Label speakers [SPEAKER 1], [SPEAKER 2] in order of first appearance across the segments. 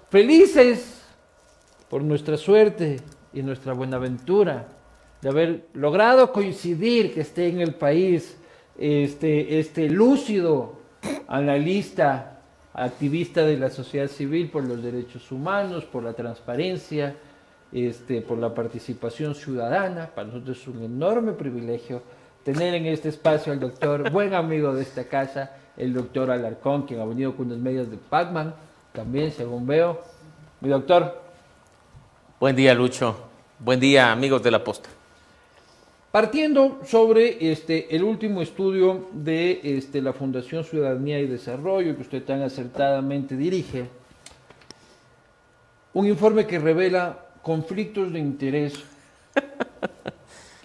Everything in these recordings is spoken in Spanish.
[SPEAKER 1] felices por nuestra suerte y nuestra buenaventura de haber logrado coincidir que esté en el país este lúcido analista, activista de la sociedad civil por los derechos humanos, por la transparencia, por la participación ciudadana. Para nosotros es un enorme privilegio tener en este espacio al doctor, buen amigo de esta casa, el doctor Alarcón, quien ha venido con unas medias de Pac-Man, también según veo. Mi doctor.
[SPEAKER 2] Buen día, Lucho. Buen día, amigos de La Posta.
[SPEAKER 1] Partiendo sobre el último estudio de la Fundación Ciudadanía y Desarrollo, que usted tan acertadamente dirige, un informe que revela conflictos de interés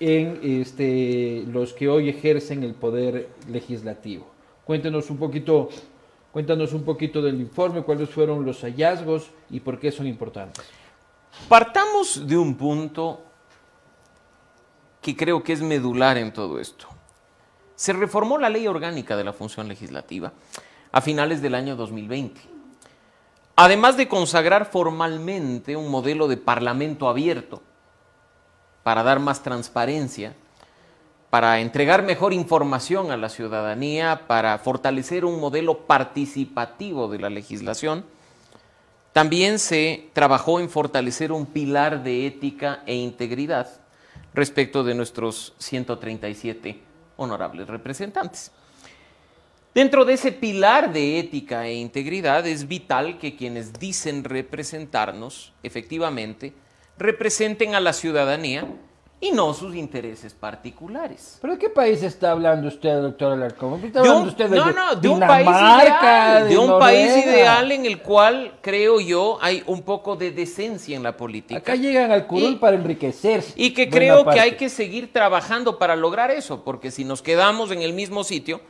[SPEAKER 1] en los que hoy ejercen el poder legislativo. Cuéntanos un poquito del informe, cuáles fueron los hallazgos y por qué son importantes.
[SPEAKER 2] Partamos de un punto que creo que es medular en todo esto. Se reformó la Ley Orgánica de la Función Legislativa a finales del año 2020. Además de consagrar formalmente un modelo de parlamento abierto para dar más transparencia, para entregar mejor información a la ciudadanía, para fortalecer un modelo participativo de la legislación, también se trabajó en fortalecer un pilar de ética e integridad respecto de nuestros 137 honorables representantes. Dentro de ese pilar de ética e integridad es vital que quienes dicen representarnos, efectivamente, representen a la ciudadanía y no sus intereses particulares.
[SPEAKER 1] ¿Pero de qué país está hablando usted, doctor Alarcón?
[SPEAKER 2] De un país ideal en el cual, creo yo, hay un poco de decencia en la política.
[SPEAKER 1] Acá llegan al curul para enriquecerse.
[SPEAKER 2] Y que creo que hay que seguir trabajando para lograr eso, porque si nos quedamos en el mismo sitio,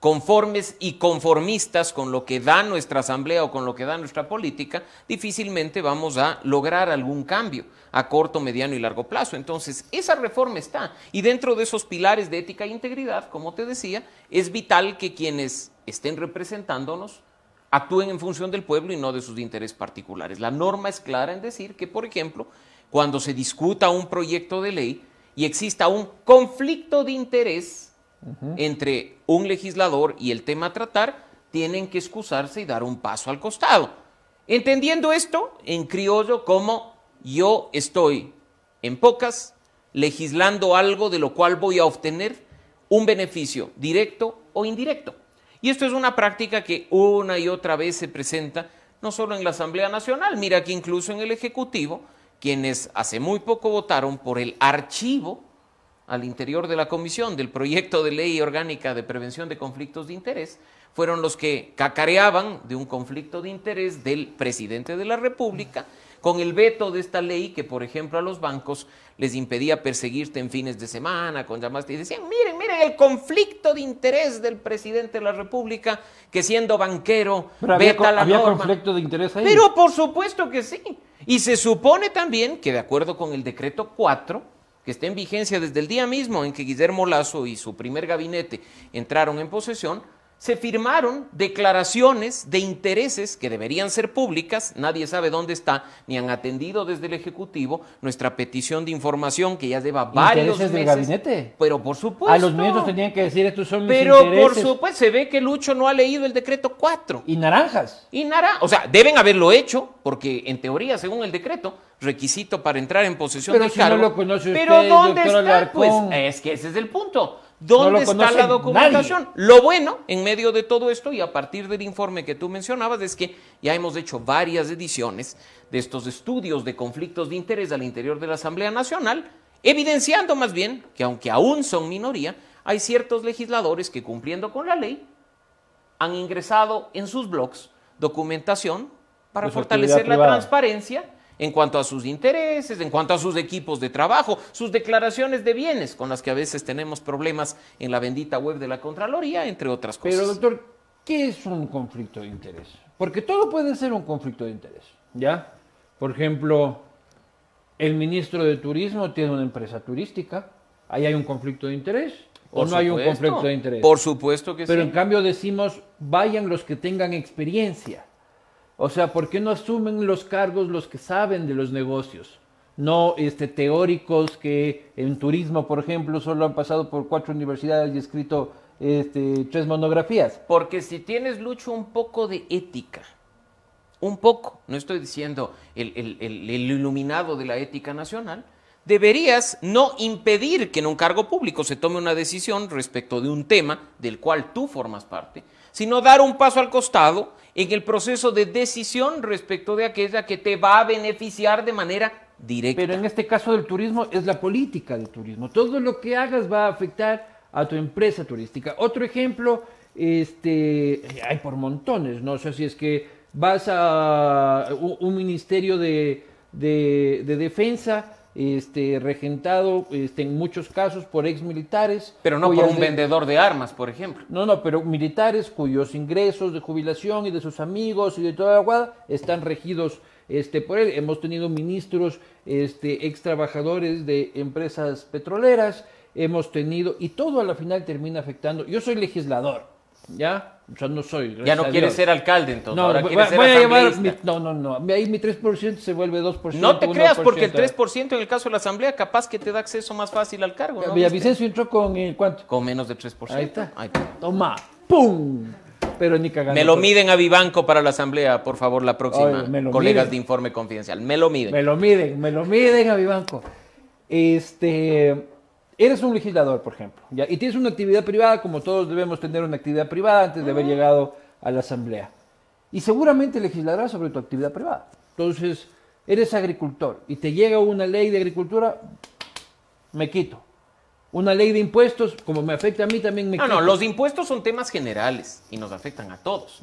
[SPEAKER 2] conformes y conformistas con lo que da nuestra asamblea o con lo que da nuestra política, difícilmente vamos a lograr algún cambio a corto, mediano y largo plazo. Entonces, esa reforma está. Y dentro de esos pilares de ética e integridad, como te decía, es vital que quienes estén representándonos actúen en función del pueblo y no de sus intereses particulares. La norma es clara en decir que, por ejemplo, cuando se discuta un proyecto de ley y exista un conflicto de interés entre un legislador y el tema a tratar, tienen que excusarse y dar un paso al costado. Entendiendo esto en criollo como yo estoy, en pocas, legislando algo de lo cual voy a obtener un beneficio directo o indirecto. Y esto es una práctica que una y otra vez se presenta no solo en la Asamblea Nacional, mira que incluso en el Ejecutivo, quienes hace muy poco votaron por el archivo al interior de la comisión del proyecto de ley orgánica de prevención de conflictos de interés, fueron los que cacareaban de un conflicto de interés del presidente de la República con el veto de esta ley que, por ejemplo, a los bancos les impedía perseguirte en fines de semana, con llamadas y decían, miren el conflicto de interés del presidente de la República que siendo banquero veta la norma.
[SPEAKER 1] ¿Había conflicto de interés ahí?
[SPEAKER 2] Pero por supuesto que sí. Y se supone también que de acuerdo con el decreto 4, que está en vigencia desde el día mismo en que Guillermo Lasso y su primer gabinete entraron en posesión, se firmaron declaraciones de intereses que deberían ser públicas, nadie sabe dónde está, ni han atendido desde el Ejecutivo nuestra petición de información que ya lleva varios meses.
[SPEAKER 1] ¿Intereses del gabinete?
[SPEAKER 2] Pero por supuesto.
[SPEAKER 1] A los ministros tenían que decir, estos son mis
[SPEAKER 2] intereses.
[SPEAKER 1] Pero
[SPEAKER 2] por supuesto, se ve que Lucho no ha leído el decreto 4.
[SPEAKER 1] Y naranjas.
[SPEAKER 2] O sea, deben haberlo hecho, porque en teoría, según el decreto, requisito para entrar en posesión del cargo.
[SPEAKER 1] Pero si no lo conoce usted,
[SPEAKER 2] ¿pero dónde está?
[SPEAKER 1] Alarcón.
[SPEAKER 2] Pues es que ese es el punto. ¿Dónde está la documentación?
[SPEAKER 1] Nadie.
[SPEAKER 2] Lo bueno, en medio de todo esto, y a partir del informe que tú mencionabas, es que ya hemos hecho varias ediciones de estos estudios de conflictos de interés al interior de la Asamblea Nacional, evidenciando más bien que aunque aún son minoría, hay ciertos legisladores que, cumpliendo con la ley, han ingresado en sus blogs documentación para fortalecer la transparencia en cuanto a sus intereses, en cuanto a sus equipos de trabajo, sus declaraciones de bienes, con las que a veces tenemos problemas en la bendita web de la Contraloría, entre otras cosas.
[SPEAKER 1] Pero, doctor, ¿qué es un conflicto de interés? Porque todo puede ser un conflicto de interés, ¿ya? Por ejemplo, el ministro de Turismo tiene una empresa turística, ahí hay un conflicto de interés, ¿o no hay un conflicto de interés?
[SPEAKER 2] Por supuesto que sí.
[SPEAKER 1] Pero en cambio decimos, vayan los que tengan experiencia. O sea, ¿por qué no asumen los cargos los que saben de los negocios? No teóricos que en turismo, por ejemplo, solo han pasado por 4 universidades y escrito 3 monografías.
[SPEAKER 2] Porque si tienes, Lucho, un poco de ética, un poco, no estoy diciendo el iluminado de la ética nacional, deberías no impedir que en un cargo público se tome una decisión respecto de un tema del cual tú formas parte, sino dar un paso al costado en el proceso de decisión respecto de aquella que te va a beneficiar de manera directa.
[SPEAKER 1] Pero en este caso del turismo es la política del turismo. Todo lo que hagas va a afectar a tu empresa turística. Otro ejemplo, hay por montones, ¿no? O sea, si es que vas a un ministerio de defensa, regentado en muchos casos por ex militares.
[SPEAKER 2] Pero no por un vendedor de armas, por ejemplo.
[SPEAKER 1] No, pero militares cuyos ingresos de jubilación y de sus amigos y de toda la guada están regidos por él. Hemos tenido ministros, ex trabajadores de empresas petroleras, hemos tenido, y todo a la final termina afectando. Yo soy legislador, ¿ya? O sea, no soy.
[SPEAKER 2] Ya no quieres ser alcalde, entonces.
[SPEAKER 1] No,
[SPEAKER 2] ahora quieres ser
[SPEAKER 1] voy a llevar
[SPEAKER 2] asambleísta.
[SPEAKER 1] No. Ahí mi 3% se vuelve 2%.
[SPEAKER 2] No te creas,
[SPEAKER 1] 1%.
[SPEAKER 2] porque el 3% en el caso de la asamblea capaz que te da acceso más fácil al cargo, ¿no?
[SPEAKER 1] Villavicencio entró con ¿cuánto?
[SPEAKER 2] Con menos de 3%.
[SPEAKER 1] Ahí está. Toma, ¡pum! Pero ni cagando.
[SPEAKER 2] Me lo miden a Vivanco para la asamblea, por favor, la próxima.
[SPEAKER 1] Oye,
[SPEAKER 2] colegas
[SPEAKER 1] miden.
[SPEAKER 2] de Informe Confidencial. Me lo miden.
[SPEAKER 1] Me lo miden a Vivanco. Eres un legislador, por ejemplo, ¿ya? Y tienes una actividad privada, como todos debemos tener una actividad privada antes de haber llegado a la asamblea. Y seguramente legislarás sobre tu actividad privada. Entonces, eres agricultor y te llega una ley de agricultura, me quito. Una ley de impuestos, como me afecta a mí, también me quito.
[SPEAKER 2] No, los impuestos son temas generales y nos afectan a todos,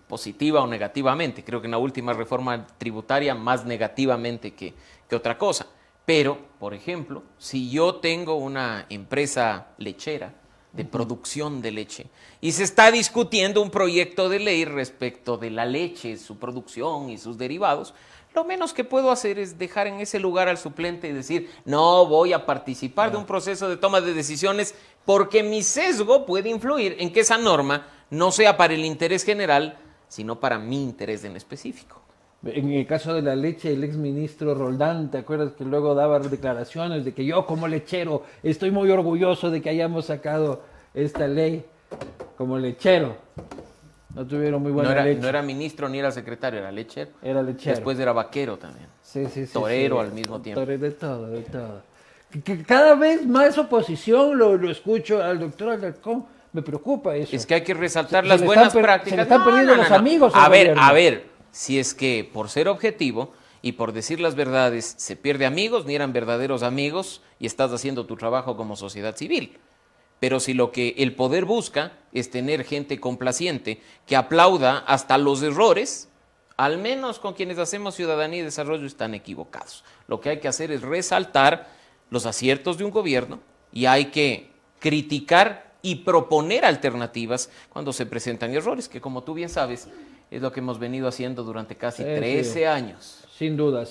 [SPEAKER 2] positiva o negativamente. Creo que en la última reforma tributaria más negativamente que otra cosa. Pero, por ejemplo, si yo tengo una empresa lechera de producción de leche y se está discutiendo un proyecto de ley respecto de la leche, su producción y sus derivados, lo menos que puedo hacer es dejar en ese lugar al suplente y decir, no voy a participar de un proceso de toma de decisiones porque mi sesgo puede influir en que esa norma no sea para el interés general, sino para mi interés en específico.
[SPEAKER 1] En el caso de la leche, el exministro Roldán, ¿te acuerdas que luego daba declaraciones de que yo como lechero estoy muy orgulloso de que hayamos sacado esta ley como lechero? No tuvieron muy buena leche.
[SPEAKER 2] No era ministro ni era secretario, era lechero.
[SPEAKER 1] Era lechero.
[SPEAKER 2] Después era vaquero también.
[SPEAKER 1] Sí.
[SPEAKER 2] Torero al mismo tiempo.
[SPEAKER 1] De todo. Que cada vez más oposición lo escucho al doctor Alarcón. Me preocupa eso.
[SPEAKER 2] Es que hay que resaltar las buenas prácticas.
[SPEAKER 1] Se le están perdiendo los amigos.
[SPEAKER 2] A ver. Si es que por ser objetivo y por decir las verdades se pierde amigos, ni eran verdaderos amigos y estás haciendo tu trabajo como sociedad civil. Pero si lo que el poder busca es tener gente complaciente que aplauda hasta los errores, al menos con quienes hacemos ciudadanía y desarrollo están equivocados. Lo que hay que hacer es resaltar los aciertos de un gobierno y hay que criticar y proponer alternativas cuando se presentan errores, que como tú bien sabes, es lo que hemos venido haciendo durante casi 13 años.
[SPEAKER 1] Sin duda.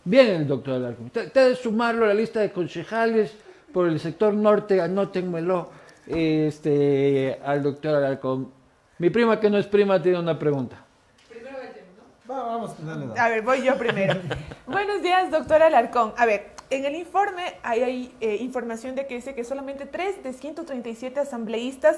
[SPEAKER 1] Bien, el doctor Alarcón. Te de sumarlo a la lista de concejales por el sector norte, anótenmelo, al doctor Alarcón. Mi prima, que no es prima, tiene una pregunta.
[SPEAKER 3] Primero el tema, ¿no?
[SPEAKER 4] Vamos, dale.
[SPEAKER 3] A ver, voy yo primero. Buenos días, doctor Alarcón. A ver, en el informe hay información de que dice que solamente 3 de 137 asambleístas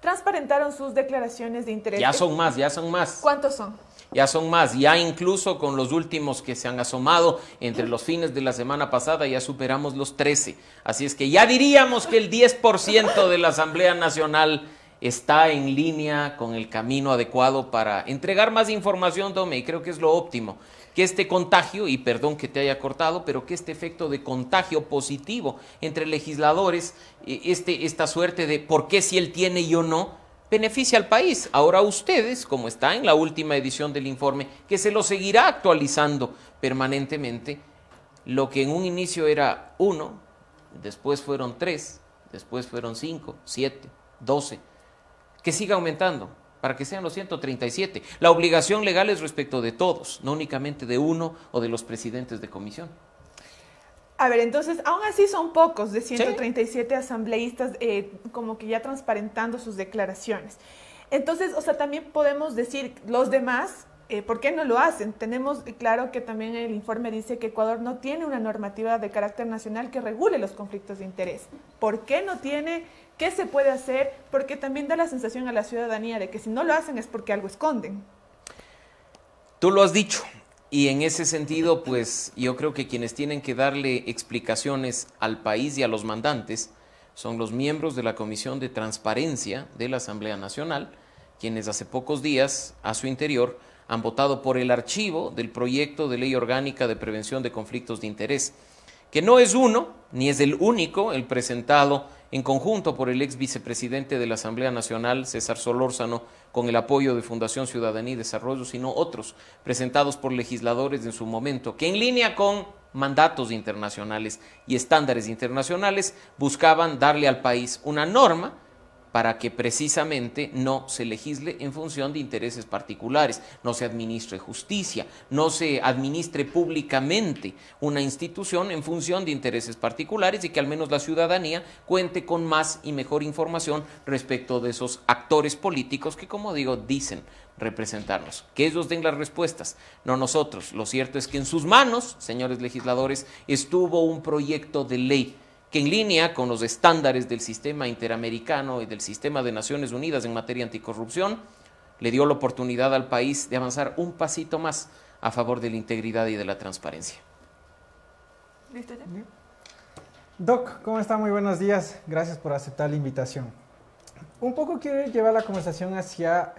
[SPEAKER 3] transparentaron sus declaraciones de interés.
[SPEAKER 2] Ya son más.
[SPEAKER 3] ¿Cuántos son?
[SPEAKER 2] Ya son más, ya incluso con los últimos que se han asomado entre los fines de la semana pasada ya superamos los 13. Así es que ya diríamos que el 10% de la Asamblea Nacional está en línea con el camino adecuado para entregar más información, Dome, y creo que es lo óptimo. Que este contagio, y perdón que te haya cortado, pero que este efecto de contagio positivo entre legisladores, esta suerte de por qué si él tiene y yo no, beneficia al país. Ahora ustedes, como está en la última edición del informe, que se lo seguirá actualizando permanentemente, lo que en un inicio era 1, después fueron 3, después fueron 5, 7, 12, que siga aumentando para que sean los 137. La obligación legal es respecto de todos, no únicamente de uno o de los presidentes de comisión.
[SPEAKER 3] A ver, entonces, aún así son pocos de 137 asambleístas como que ya transparentando sus declaraciones. Entonces, o sea, también podemos decir, los demás ¿Por qué no lo hacen? Tenemos claro que también el informe dice que Ecuador no tiene una normativa de carácter nacional que regule los conflictos de interés. ¿Por qué no tiene? ¿Qué se puede hacer? Porque también da la sensación a la ciudadanía de que si no lo hacen es porque algo esconden.
[SPEAKER 2] Tú lo has dicho. Y en ese sentido, pues yo creo que quienes tienen que darle explicaciones al país y a los mandantes son los miembros de la Comisión de Transparencia de la Asamblea Nacional, quienes hace pocos días a su interior han votado por el archivo del proyecto de ley orgánica de prevención de conflictos de interés, que no es uno, ni es el único, el presentado en conjunto por el ex vicepresidente de la Asamblea Nacional, César Solórzano, con el apoyo de Fundación Ciudadanía y Desarrollo, sino otros presentados por legisladores en su momento, que en línea con mandatos internacionales y estándares internacionales buscaban darle al país una norma para que precisamente no se legisle en función de intereses particulares, no se administre justicia, no se administre públicamente una institución en función de intereses particulares y que al menos la ciudadanía cuente con más y mejor información respecto de esos actores políticos que, como digo, dicen representarnos. Que ellos den las respuestas, no nosotros. Lo cierto es que en sus manos, señores legisladores, estuvo un proyecto de ley que en línea con los estándares del sistema interamericano y del sistema de Naciones Unidas en materia anticorrupción, le dio la oportunidad al país de avanzar un pasito más a favor de la integridad y de la transparencia.
[SPEAKER 3] ¿Listo ya?
[SPEAKER 4] Doc, ¿cómo está? Muy buenos días. Gracias por aceptar la invitación. Un poco quiero llevar la conversación hacia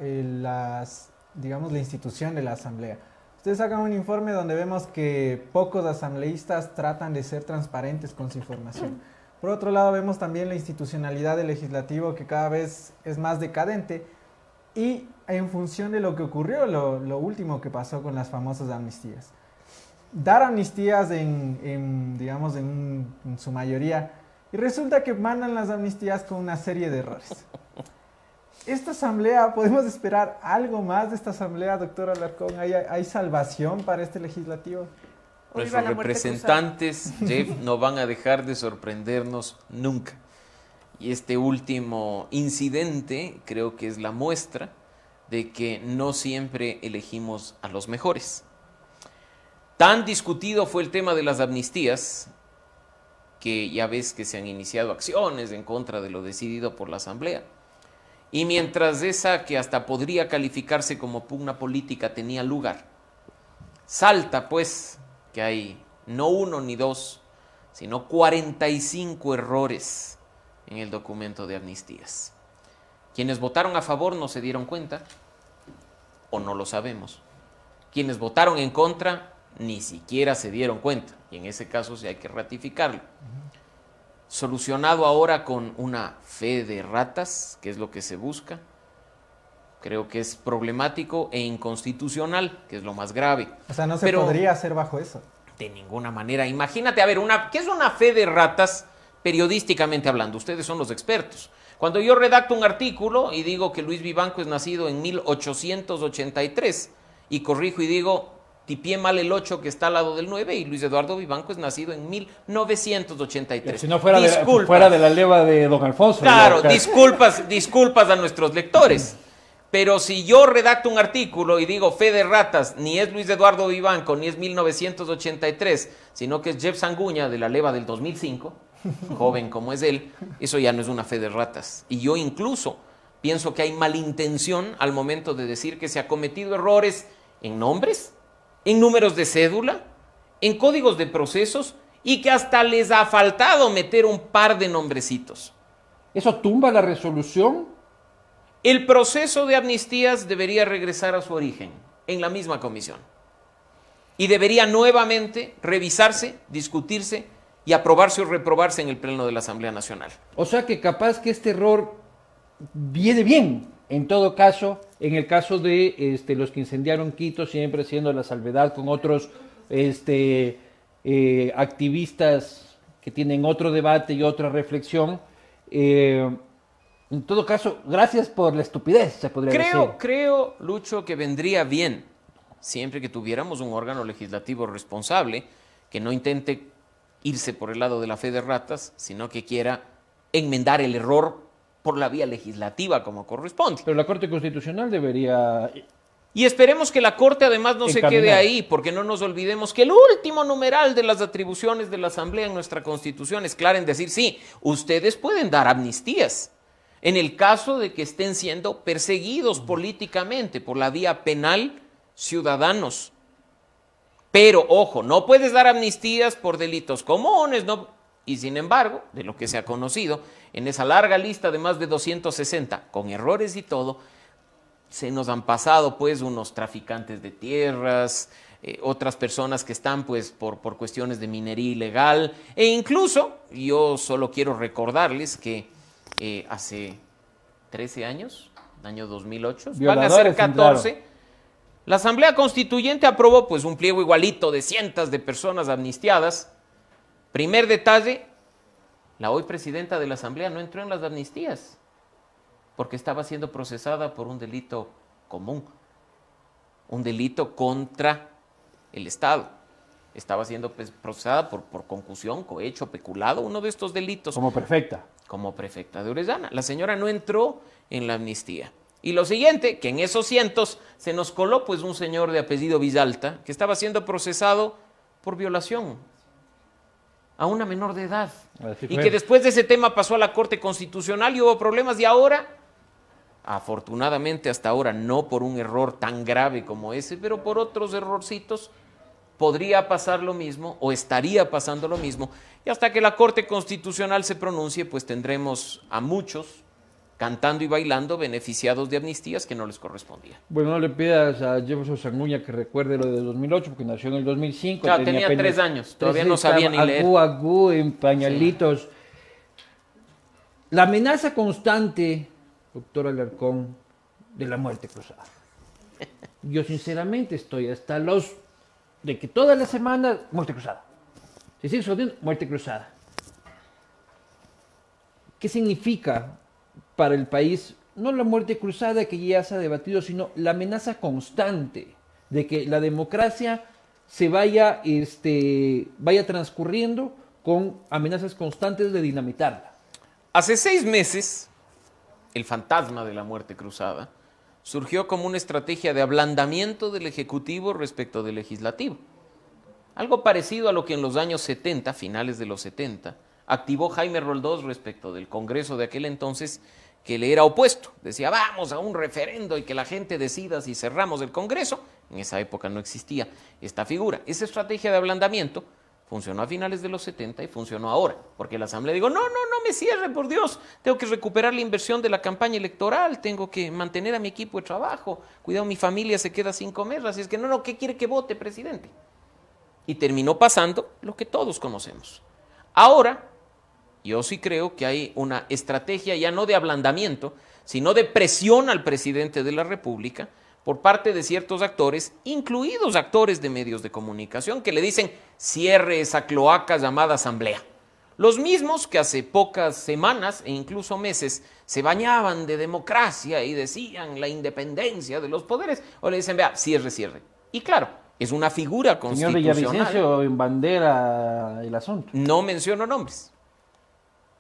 [SPEAKER 4] digamos, la institución de la Asamblea. Ustedes sacan un informe donde vemos que pocos asambleístas tratan de ser transparentes con su información. Por otro lado, vemos también la institucionalidad del legislativo que cada vez es más decadente y en función de lo que ocurrió, lo último que pasó con las famosas amnistías. Dar amnistías digamos, en su mayoría y resulta que mandan las amnistías con una serie de errores. Esta asamblea, ¿podemos esperar algo más de esta asamblea, doctor Alarcón? ¿Hay salvación para este legislativo?
[SPEAKER 2] Nuestros representantes, Jeff, no van a dejar de sorprendernos nunca. Y este último incidente creo que es la muestra de que no siempre elegimos a los mejores. Tan discutido fue el tema de las amnistías que ya ves que se han iniciado acciones en contra de lo decidido por la asamblea. Y mientras esa que hasta podría calificarse como pugna política tenía lugar, salta pues que hay no uno ni dos, sino 45 errores en el documento de amnistías. Quienes votaron a favor no se dieron cuenta, o no lo sabemos. Quienes votaron en contra ni siquiera se dieron cuenta, y en ese caso sí hay que ratificarlo. Solucionado ahora con una fe de ratas, que es lo que se busca, creo que es problemático e inconstitucional, que es lo más grave.
[SPEAKER 4] O sea, no se podría hacer bajo eso.
[SPEAKER 2] De ninguna manera. Imagínate, a ver, ¿qué es una fe de ratas periodísticamente hablando? Ustedes son los expertos. Cuando yo redacto un artículo y digo que Luis Vivanco es nacido en 1883 y corrijo y digo, tipié mal el 8 que está al lado del 9 y Luis Eduardo Vivanco es nacido en 1983.
[SPEAKER 1] Si no fuera de la leva de don Alfonso.
[SPEAKER 2] Claro, disculpas a nuestros lectores. Pero si yo redacto un artículo y digo fe de ratas, ni es Luis Eduardo Vivanco, ni es 1983, sino que es Jeff Sanguña de la leva del 2005, joven como es él, eso ya no es una fe de ratas. Y yo incluso pienso que hay malintención al momento de decir que se ha cometido errores en nombres, en números de cédula, en códigos de procesos y que hasta les ha faltado meter un par de nombrecitos.
[SPEAKER 1] ¿Eso tumba la resolución?
[SPEAKER 2] El proceso de amnistías debería regresar a su origen, en la misma comisión. Y debería nuevamente revisarse, discutirse y aprobarse o reprobarse en el Pleno de la Asamblea Nacional.
[SPEAKER 1] O sea que capaz que este error viene bien, en todo caso, en el caso de los que incendiaron Quito, siempre haciendo la salvedad con otros activistas que tienen otro debate y otra reflexión. En todo caso, gracias por la estupidez, se podría decir.
[SPEAKER 2] Creo, Lucho, que vendría bien, siempre que tuviéramos un órgano legislativo responsable, que no intente irse por el lado de la fe de ratas, sino que quiera enmendar el error por la vía legislativa como corresponde.
[SPEAKER 1] Pero la Corte Constitucional debería
[SPEAKER 2] Y esperemos que la Corte además no se quede ahí, porque no nos olvidemos que el último numeral de las atribuciones de la Asamblea en nuestra Constitución es clara en decir, sí, ustedes pueden dar amnistías en el caso de que estén siendo perseguidos políticamente por la vía penal ciudadanos. Pero, ojo, no puedes dar amnistías por delitos comunes, ¿no? Y sin embargo, de lo que se ha conocido, en esa larga lista de más de 260, con errores y todo, se nos han pasado pues unos traficantes de tierras, otras personas que están pues por cuestiones de minería ilegal, e incluso, yo solo quiero recordarles que hace 13 años, año 2008, van a ser 14, la Asamblea Constituyente aprobó pues un pliego igualito de cientos de personas amnistiadas. Primer detalle, la hoy presidenta de la Asamblea no entró en las amnistías, porque estaba siendo procesada por un delito común, un delito contra el Estado. Estaba siendo procesada por concusión, cohecho, peculado, uno de estos delitos.
[SPEAKER 1] Como prefecta.
[SPEAKER 2] Como prefecta de Orellana. La señora no entró en la amnistía. Y lo siguiente, que en esos cientos se nos coló pues un señor de apellido Villalta, que estaba siendo procesado por violación a una menor de edad. Y que después de ese tema pasó a la Corte Constitucional y hubo problemas, y ahora, afortunadamente hasta ahora, no por un error tan grave como ese, pero por otros errorcitos, podría pasar lo mismo o estaría pasando lo mismo. Y hasta que la Corte Constitucional se pronuncie, pues tendremos a muchos cantando y bailando beneficiados de amnistías que no les correspondía.
[SPEAKER 1] Bueno, no le pidas a Jefferson Sanguña que recuerde lo de 2008, porque nació en el 2005.
[SPEAKER 2] Claro, tenía 3 años, todavía no sabía ni leer.
[SPEAKER 1] Agú, en pañalitos. Sí. La amenaza constante, doctor Alarcón, de la muerte cruzada. Yo sinceramente estoy hasta los de que todas las semanas, muerte cruzada. Si sigue sucediendo, muerte cruzada. ¿Qué significa para el país, no la muerte cruzada que ya se ha debatido, sino la amenaza constante de que la democracia se vaya transcurriendo con amenazas constantes de dinamitarla?
[SPEAKER 2] Hace 6 meses, el fantasma de la muerte cruzada surgió como una estrategia de ablandamiento del Ejecutivo respecto del Legislativo. Algo parecido a lo que en los años 70, finales de los 70, activó Jaime Roldós respecto del Congreso de aquel entonces, que le era opuesto. Decía, vamos a un referendo y que la gente decida si cerramos el Congreso. En esa época no existía esta figura. Esa estrategia de ablandamiento funcionó a finales de los 70 y funcionó ahora, porque la Asamblea dijo, no me cierre, por Dios, tengo que recuperar la inversión de la campaña electoral, tengo que mantener a mi equipo de trabajo, cuidado, mi familia se queda sin comer, así es que no, ¿qué quiere que vote, presidente? Y terminó pasando lo que todos conocemos. Ahora, yo sí creo que hay una estrategia ya no de ablandamiento, sino de presión al presidente de la República por parte de ciertos actores, incluidos actores de medios de comunicación, que le dicen, cierre esa cloaca llamada Asamblea. Los mismos que hace pocas semanas e incluso meses se bañaban de democracia y decían la independencia de los poderes, o le dicen, vea, cierre. Y claro, es una figura constitucional.
[SPEAKER 1] Señor Villavicencio en bandera el asunto.
[SPEAKER 2] No menciono nombres.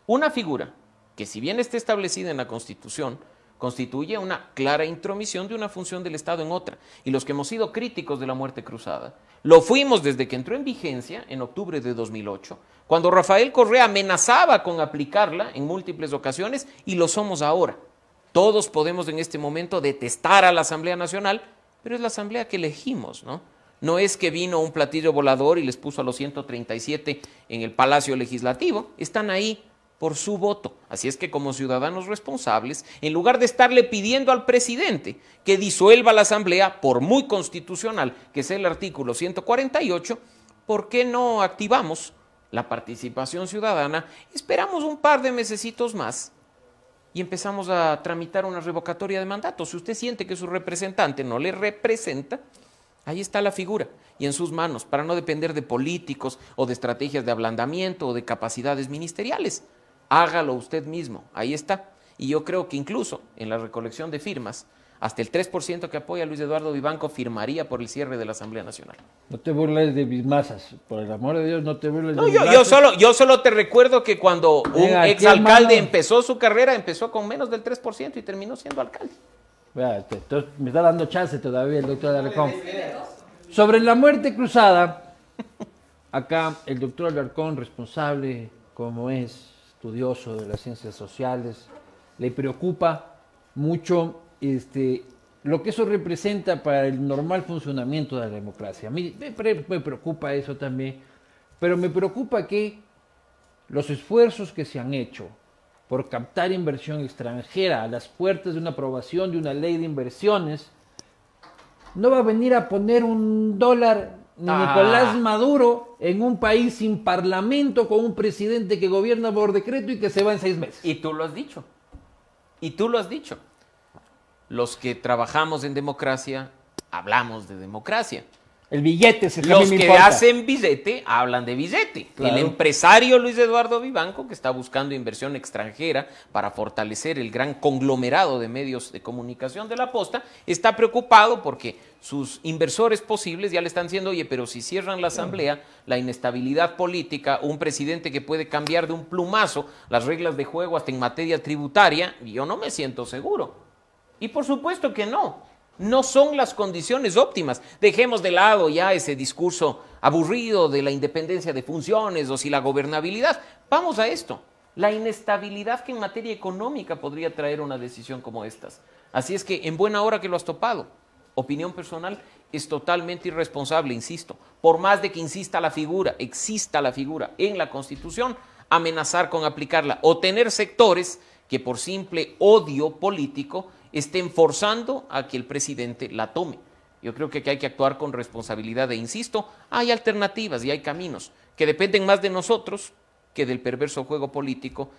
[SPEAKER 2] Una figura que, si bien está establecida en la Constitución, constituye una clara intromisión de una función del Estado en otra. Y los que hemos sido críticos de la muerte cruzada, lo fuimos desde que entró en vigencia en octubre de 2008, cuando Rafael Correa amenazaba con aplicarla en múltiples ocasiones, y lo somos ahora. Todos podemos en este momento detestar a la Asamblea Nacional, pero es la Asamblea que elegimos, ¿no? No es que vino un platillo volador y les puso a los 137 en el Palacio Legislativo, están ahí por su voto. Así es que, como ciudadanos responsables, en lugar de estarle pidiendo al presidente que disuelva la Asamblea, por muy constitucional que sea el artículo 148, ¿por qué no activamos la participación ciudadana? Esperamos un par de mesecitos más y empezamos a tramitar una revocatoria de mandato. Si usted siente que su representante no le representa, ahí está la figura y en sus manos, para no depender de políticos o de estrategias de ablandamiento o de capacidades ministeriales. Hágalo usted mismo, ahí está. Y yo creo que incluso en la recolección de firmas, hasta el 3% que apoya a Luis Eduardo Vivanco firmaría por el cierre de la Asamblea Nacional.
[SPEAKER 1] No te burles de mis masas, por el amor de Dios, no te burles de
[SPEAKER 2] mis
[SPEAKER 1] masas.
[SPEAKER 2] Yo solo te recuerdo que cuando un exalcalde empezó su carrera, empezó con menos del 3% y terminó siendo alcalde.
[SPEAKER 1] Entonces me está dando chance todavía el doctor Alarcón. Sobre la muerte cruzada, acá el doctor Alarcón, responsable como es, estudioso de las ciencias sociales, le preocupa mucho lo que eso representa para el normal funcionamiento de la democracia. A mí me preocupa eso también, pero me preocupa que los esfuerzos que se han hecho por captar inversión extranjera a las puertas de una aprobación de una ley de inversiones, no va a venir a poner $1 ni Nicolás Maduro en un país sin parlamento, con un presidente que gobierna por decreto y que se va en 6 meses.
[SPEAKER 2] Y tú lo has dicho. Y tú lo has dicho. Los que trabajamos en democracia, hablamos de democracia.
[SPEAKER 1] El billete es el que
[SPEAKER 2] Los
[SPEAKER 1] a mí me
[SPEAKER 2] que
[SPEAKER 1] importa.
[SPEAKER 2] hacen billete, hablan de billete.
[SPEAKER 1] Claro.
[SPEAKER 2] El empresario Luis Eduardo Vivanco, que está buscando inversión extranjera para fortalecer el gran conglomerado de medios de comunicación de la Posta, está preocupado porque sus inversores posibles ya le están diciendo, oye, pero si cierran la asamblea, la inestabilidad política, un presidente que puede cambiar de un plumazo las reglas de juego hasta en materia tributaria, yo no me siento seguro. Y por supuesto que no. No son las condiciones óptimas. Dejemos de lado ya ese discurso aburrido de la independencia de funciones o si la gobernabilidad. Vamos a esto. La inestabilidad que en materia económica podría traer una decisión como estas. Así es que en buena hora que lo has topado. Opinión personal, es totalmente irresponsable, insisto. Por más de que exista la figura en la Constitución, amenazar con aplicarla o tener sectores que por simple odio político estén forzando a que el presidente la tome. Yo creo que aquí hay que actuar con responsabilidad e insisto, hay alternativas y hay caminos que dependen más de nosotros que del perverso juego político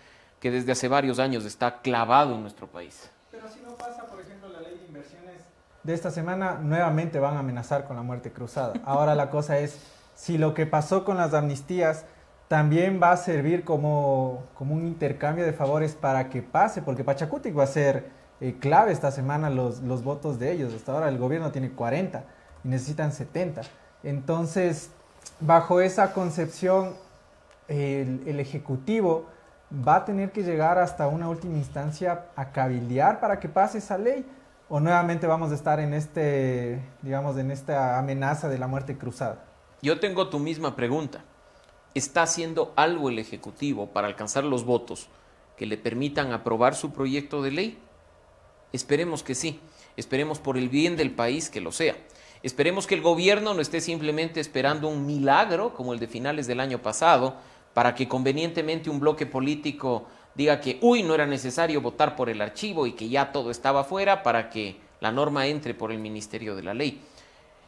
[SPEAKER 2] que desde hace varios años está clavado en nuestro país.
[SPEAKER 4] Pero si no pasa, por ejemplo, la ley de inversiones de esta semana, nuevamente van a amenazar con la muerte cruzada. Ahora la cosa es, si lo que pasó con las amnistías también va a servir como un intercambio de favores para que pase, porque Pachacutic va a ser clave esta semana los votos de ellos. Hasta ahora el gobierno tiene 40 y necesitan 70. Entonces, bajo esa concepción, el Ejecutivo va a tener que llegar hasta una última instancia a cabildear para que pase esa ley, o nuevamente vamos a estar en en esta amenaza de la muerte cruzada.
[SPEAKER 2] Yo tengo tu misma pregunta. ¿Está haciendo algo el Ejecutivo para alcanzar los votos que le permitan aprobar su proyecto de ley? Esperemos que sí, esperemos por el bien del país que lo sea. Esperemos que el gobierno no esté simplemente esperando un milagro como el de finales del año pasado para que convenientemente un bloque político diga que no era necesario votar por el archivo y que ya todo estaba fuera para que la norma entre por el Ministerio de la Ley.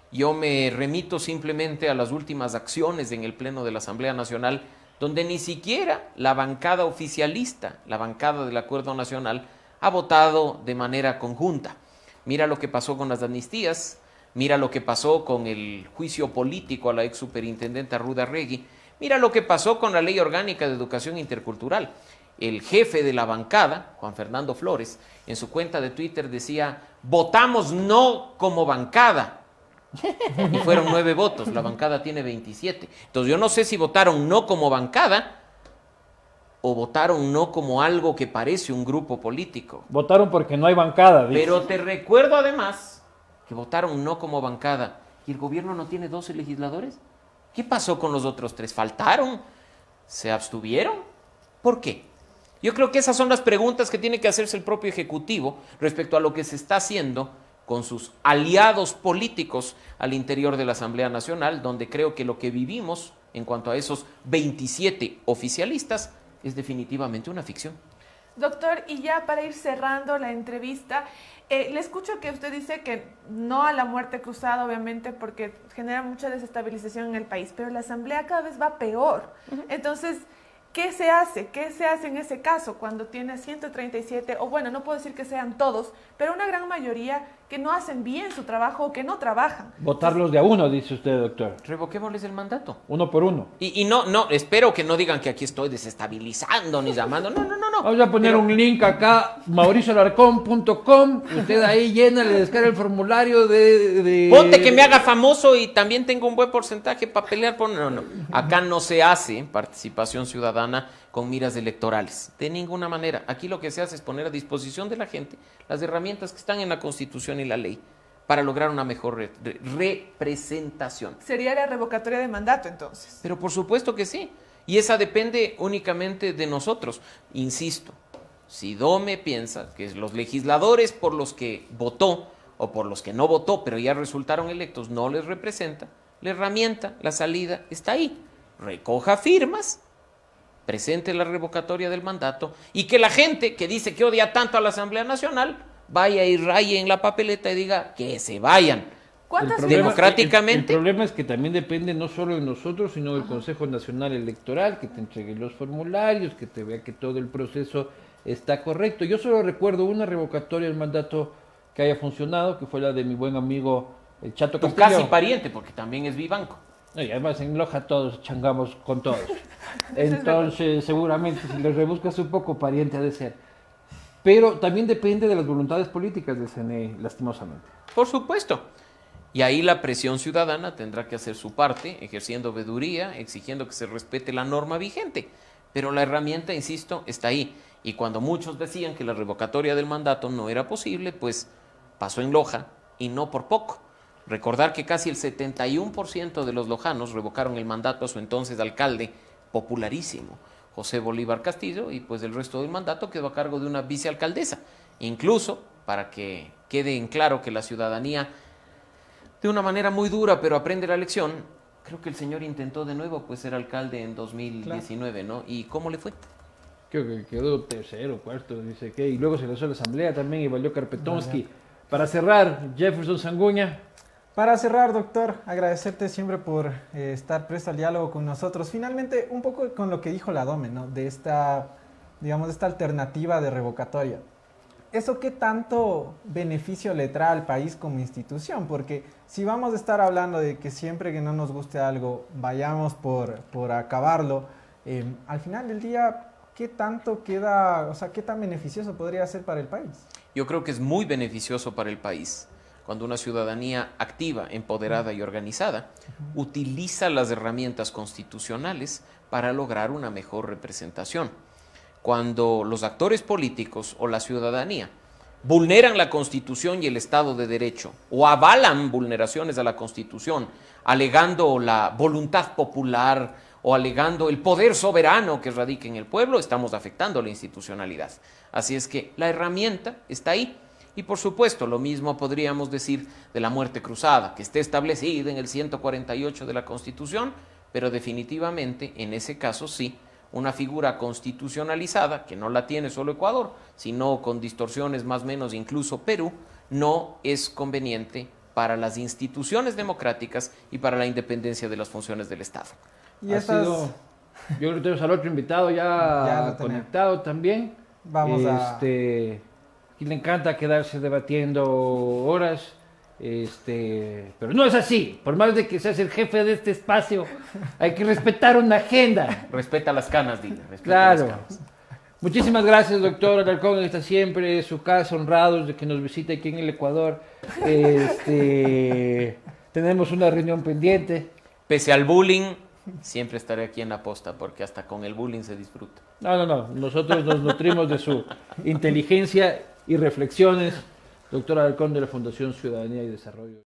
[SPEAKER 2] Yo me remito simplemente a las últimas acciones en el Pleno de la Asamblea Nacional, donde ni siquiera la bancada oficialista, la bancada del Acuerdo Nacional, ha votado de manera conjunta. Mira lo que pasó con las amnistías, mira lo que pasó con el juicio político a la ex superintendente Ruda Regui, mira lo que pasó con la Ley Orgánica de Educación Intercultural. El jefe de la bancada, Juan Fernando Flores, en su cuenta de Twitter decía, votamos no como bancada. Y fueron 9 votos, la bancada tiene 27. Entonces yo no sé si votaron no como bancada o votaron no como algo que parece un grupo político.
[SPEAKER 1] Votaron porque no hay bancada, dice.
[SPEAKER 2] Pero te recuerdo además que votaron no como bancada. ¿Y el gobierno no tiene 12 legisladores? ¿Qué pasó con los otros 3? ¿Faltaron? ¿Se abstuvieron? ¿Por qué? Yo creo que esas son las preguntas que tiene que hacerse el propio Ejecutivo respecto a lo que se está haciendo con sus aliados políticos al interior de la Asamblea Nacional, donde creo que lo que vivimos en cuanto a esos 27 oficialistas es definitivamente una ficción.
[SPEAKER 3] Doctor, y ya para ir cerrando la entrevista, le escucho que usted dice que no a la muerte cruzada, obviamente, porque genera mucha desestabilización en el país, pero la Asamblea cada vez va peor. Entonces, ¿qué se hace? ¿Qué se hace en ese caso cuando tiene 137, o bueno, no puedo decir que sean todos, pero una gran mayoría que no hacen bien su trabajo o que no trabajan?
[SPEAKER 1] Votarlos de a uno, dice usted, doctor.
[SPEAKER 2] Revoquémosles el mandato.
[SPEAKER 1] Uno por uno.
[SPEAKER 2] Y no, espero que no digan que aquí estoy desestabilizando ni llamando. No.
[SPEAKER 1] Vamos a poner un link acá, mauricioalarcón.com. Usted ahí llena, le descarga el formulario de...
[SPEAKER 2] Ponte que me haga famoso y también tengo un buen porcentaje para pelear por... No. Acá no se hace participación ciudadana con miras electorales. De ninguna manera. Aquí lo que se hace es poner a disposición de la gente las herramientas que están en la Constitución y la ley para lograr una mejor representación.
[SPEAKER 3] Sería la revocatoria de mandato, entonces.
[SPEAKER 2] Pero por supuesto que sí. Y esa depende únicamente de nosotros. Insisto, si Dome piensa que los legisladores por los que votó o por los que no votó, pero ya resultaron electos, no les representa, la herramienta, la salida está ahí. Recoja firmas, presente la revocatoria del mandato y que la gente que dice que odia tanto a la Asamblea Nacional vaya y raye en la papeleta y diga que se vayan. Democráticamente.
[SPEAKER 1] El problema es que también depende no solo de nosotros, sino del Consejo Nacional Electoral, que te entregue los formularios, que te vea que todo el proceso está correcto. Yo solo recuerdo una revocatoria del mandato que haya funcionado, que fue la de mi buen amigo el Chato
[SPEAKER 2] Tu
[SPEAKER 1] Castillo.
[SPEAKER 2] casi pariente, porque también es Vivanco.
[SPEAKER 1] Y además en Loja todos changamos con todos. Entonces, seguramente, si le rebuscas un poco, pariente ha de ser. Pero también depende de las voluntades políticas del CNE, lastimosamente.
[SPEAKER 2] Por supuesto. Y ahí la presión ciudadana tendrá que hacer su parte, ejerciendo veeduría, exigiendo que se respete la norma vigente. Pero la herramienta, insisto, está ahí. Y cuando muchos decían que la revocatoria del mandato no era posible, pues pasó en Loja y no por poco. Recordar que casi el 71% de los lojanos revocaron el mandato a su entonces alcalde popularísimo, José Bolívar Castillo, y pues el resto del mandato quedó a cargo de una vicealcaldesa. Incluso, para que quede en claro que la ciudadanía, de una manera muy dura, pero aprende la lección, creo que el señor intentó de nuevo pues ser alcalde en 2019, claro. ¿No? ¿Y cómo le fue?
[SPEAKER 1] Creo que quedó tercero, cuarto, dice que, y luego se lanzó a la asamblea también y valió Karpetonsky. Para cerrar, Jefferson Sanguña.
[SPEAKER 4] Para cerrar, doctor, agradecerte siempre por estar presto al diálogo con nosotros. Finalmente, un poco con lo que dijo la Dome, ¿no? De esta, digamos, de esta alternativa de revocatoria. ¿Eso qué tanto beneficio le trae al país como institución? Porque si vamos a estar hablando de que siempre que no nos guste algo, vayamos por acabarlo, al final del día, ¿qué tanto queda, o sea, qué tan beneficioso podría ser para el país?
[SPEAKER 2] Yo creo que es muy beneficioso para el país cuando una ciudadanía activa, empoderada y organizada utiliza las herramientas constitucionales para lograr una mejor representación. Cuando los actores políticos o la ciudadanía vulneran la Constitución y el Estado de Derecho o avalan vulneraciones a la Constitución, alegando la voluntad popular o alegando el poder soberano que radica en el pueblo, estamos afectando la institucionalidad. Así es que la herramienta está ahí. Y por supuesto, lo mismo podríamos decir de la muerte cruzada, que esté establecida en el 148 de la Constitución, pero definitivamente, en ese caso sí, una figura constitucionalizada, que no la tiene solo Ecuador, sino con distorsiones más o menos incluso Perú, no es conveniente para las instituciones democráticas y para la independencia de las funciones del Estado.
[SPEAKER 1] Y yo creo que tenemos al otro invitado ya conectado también.
[SPEAKER 4] Vamos a...
[SPEAKER 1] Y le encanta quedarse debatiendo horas, pero no es así. Por más de que seas el jefe de este espacio, hay que respetar una agenda.
[SPEAKER 2] Respeta las canas, dile.
[SPEAKER 1] Claro. Las canas. Muchísimas gracias, doctor Alarcón. Está siempre en su casa, honrados de que nos visite aquí en el Ecuador. Tenemos una reunión pendiente.
[SPEAKER 2] Pese al bullying, siempre estaré aquí en la posta, porque hasta con el bullying se disfruta.
[SPEAKER 1] No. Nosotros nos nutrimos de su inteligencia y reflexiones. Doctor Alarcón de la Fundación Ciudadanía y Desarrollo.